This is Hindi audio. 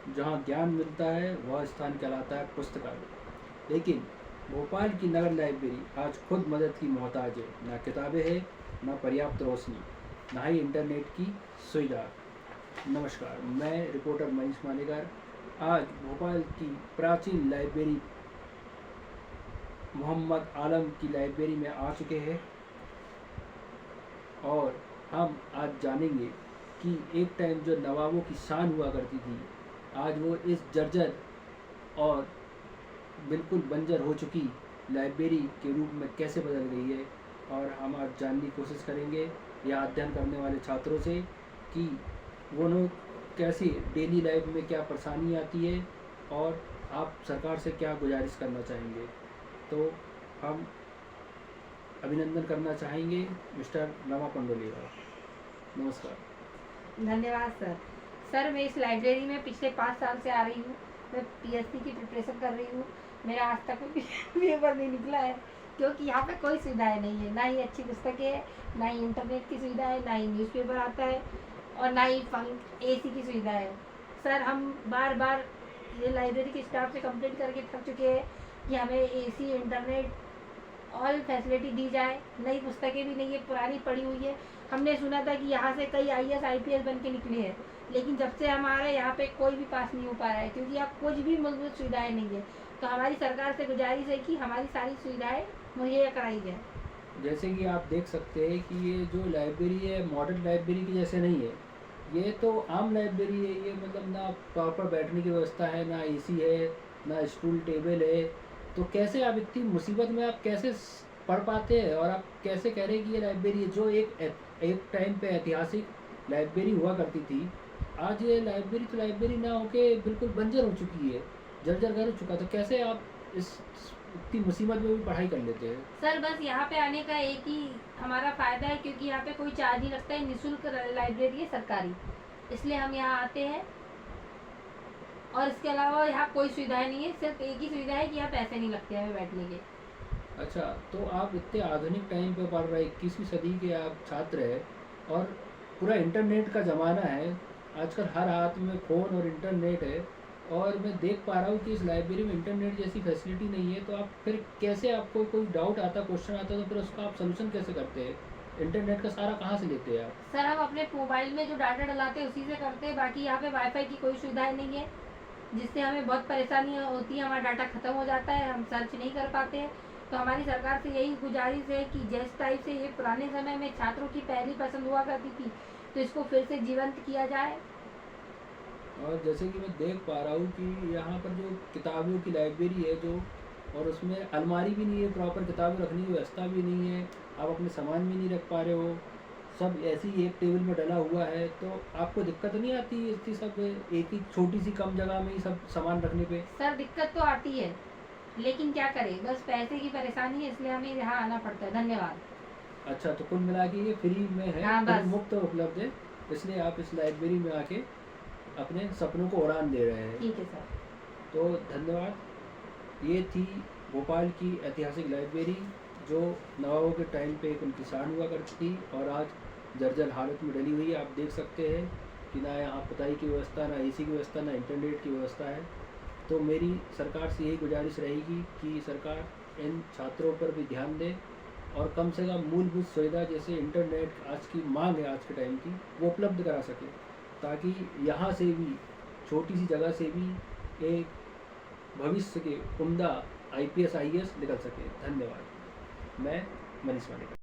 जहाँ ज्ञान मिलता है वह स्थान कहलाता है पुस्तकालय। लेकिन भोपाल की नगर लाइब्रेरी आज खुद मदद की मोहताज है। ना किताबें हैं, ना पर्याप्त रोशनी, ना ही इंटरनेट की सुविधा। नमस्कार, मैं रिपोर्टर मनीष मालेगार आज भोपाल की प्राचीन लाइब्रेरी मोहम्मद आलम की लाइब्रेरी में आ चुके हैं और हम आज जानेंगे कि एक टाइम जो नवाबों की शान हुआ करती थी, आज वो इस जर्जर और बिल्कुल बंजर हो चुकी लाइब्रेरी के रूप में कैसे बदल गई है। और हम आज जानने की कोशिश करेंगे या अध्ययन करने वाले छात्रों से कि वो लोग कैसे डेली लाइफ में क्या परेशानी आती है और आप सरकार से क्या गुजारिश करना चाहेंगे। तो हम अभिनंदन करना चाहेंगे मिस्टर रमा पंडोली का। नमस्कार। धन्यवाद सर। सर, मैं इस लाइब्रेरी में पिछले 5 साल से आ रही हूँ। मैं पीएससी की प्रिपरेशन कर रही हूँ। मेरा आज तक कोई पेपर नहीं निकला है, क्योंकि यहाँ पे कोई सुविधाएं नहीं है। ना ही अच्छी पुस्तकें है, ना ही इंटरनेट की सुविधा है, ना ही न्यूज़पेपर आता है और ना ही एसी की सुविधा है। सर, हम बार बार ये लाइब्रेरी के स्टाफ से कंप्लेंट करके थक चुके हैं कि हमें एसी, इंटरनेट, ऑल फैसिलिटी दी जाए। नई पुस्तकें भी नहीं है, पुरानी पड़ी हुई है। हमने सुना था कि यहाँ से कई आईएएस आईपीएस बन के निकले हैं, लेकिन जब से हम आ रहे हैं यहाँ पे कोई भी पास नहीं हो पा रहा है, क्योंकि यहाँ कुछ भी मूलभूत सुविधाएं नहीं है। तो हमारी सरकार से गुजारिश है कि हमारी सारी सुविधाएं मुहैया कराई जाए। जैसे कि आप देख सकते हैं कि ये जो लाइब्रेरी है मॉडर्न लाइब्रेरी की जैसे नहीं है, ये तो आम लाइब्रेरी है। ये मतलब ना प्रॉपर बैठने की व्यवस्था है, ना एसी है, ना स्टूल टेबल है। तो कैसे आप इतनी मुसीबत में आप कैसे पढ़ पाते हैं और आप कैसे कह रहे हैं कि ये लाइब्रेरी है जो एक टाइम पे ऐतिहासिक लाइब्रेरी हुआ करती थी। आज ये लाइब्रेरी तो लाइब्रेरी ना होके बिल्कुल बंजर हो चुकी है, जर्जर घर हो चुका। तो कैसे आप इस इतनी मुसीबत में भी पढ़ाई कर लेते हैं। सर, बस यहाँ पे आने का एक ही हमारा फ़ायदा है, क्योंकि यहाँ पे कोई चार्ज नहीं लगता है। निःशुल्क लाइब्रेरी है, सरकारी, इसलिए हम यहाँ आते हैं। और इसके अलावा यहाँ कोई सुविधाएं नहीं है। सिर्फ एक ही सुविधा है कि यहाँ पैसे नहीं लगते हमें बैठने के। अच्छा, तो आप इतने आधुनिक टाइम पे पढ़ रहे 21वीं सदी के आप छात्र हैं और पूरा इंटरनेट का ज़माना है। आजकल हर हाथ में फ़ोन और इंटरनेट है और मैं देख पा रहा हूँ कि इस लाइब्रेरी में इंटरनेट जैसी फैसिलिटी नहीं है। तो आप फिर कैसे, आपको कोई डाउट आता, क्वेश्चन आता, तो फिर उसका आप सोल्यूशन कैसे करते हैं? इंटरनेट का सारा कहाँ से लेते हैं आप? सर, हम अपने मोबाइल में जो डाटा डलाते हैं उसी से करते हैं। बाकी यहाँ पे वाईफाई की कोई सुविधाएं नहीं है, जिससे हमें बहुत परेशानी होती है। हमारा डाटा ख़त्म हो जाता है, हम सर्च नहीं कर पाते हैं। तो हमारी सरकार से यही गुजारिश है कि जिस टाइप से ये पुराने समय में छात्रों की पहली पसंद हुआ करती थी, तो इसको फिर से जीवंत किया जाए। और जैसे कि मैं देख पा रहा हूँ कि यहाँ पर जो किताबों की लाइब्रेरी है जो, और उसमें अलमारी भी नहीं है, प्रॉपर किताबें रखने की व्यवस्था भी नहीं है, आप अपने सामान भी नहीं रख पा रहे हो, सब ऐसे ही एक टेबल में डला हुआ है। तो आपको दिक्कत नहीं आती इतनी सब एक ही छोटी सी कम जगह में ही सब सामान रखने पे? सर, दिक्कत तो आती है, लेकिन क्या करें, बस पैसे की परेशानी है, इसलिए हमें यहाँ आना पड़ता है। धन्यवाद। अच्छा, तो कुल मिला के ये फ्री में है, हाँ, फ्री बस। मुफ्त उपलब्ध है, इसलिए आप इस लाइब्रेरी में आके अपने सपनों को उड़ान दे रहे हैं। ठीक है सर। तो धन्यवाद। ये थी भोपाल की ऐतिहासिक लाइब्रेरी जो नवाबों के टाइम पे एक उनकी शान हुआ करती थी और आज जर्जर हालत में डली हुई है। आप देख सकते हैं कि ना यहाँ पुताई की व्यवस्था, ना एसी की व्यवस्था, ना इंटरनेट की व्यवस्था है। तो मेरी सरकार से यही गुजारिश रहेगी कि सरकार इन छात्रों पर भी ध्यान दे और कम से कम मूलभूत सुविधा जैसे इंटरनेट आज की मांग है आज के टाइम की, वो उपलब्ध करा सके, ताकि यहाँ से भी, छोटी सी जगह से भी एक भविष्य के उम्दा आईपीएस आईएएस निकल सके। धन्यवाद। मैं मनीष मालिक।